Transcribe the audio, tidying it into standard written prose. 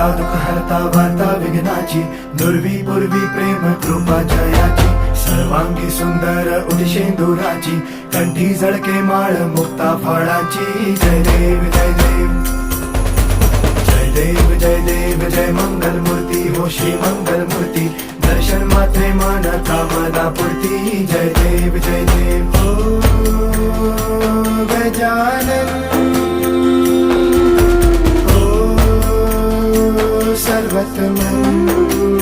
हरता दुःख हरता वार्ता विघ्नाची, दुर्वी पूर्वी प्रेम कृपा जयाची, सर्वांगी सुंदर उदिशेंदुराची, कंठी झळके माळ मुक्ता फळाची. जय देव जय देव जय देव जय देव जय मंगल मूर्ती हो श्री मंगल मूर्ती, दर्शन मात्रे मन कामना पूर्ती. जय देव जय देव हो गजानन हो सर्वतमन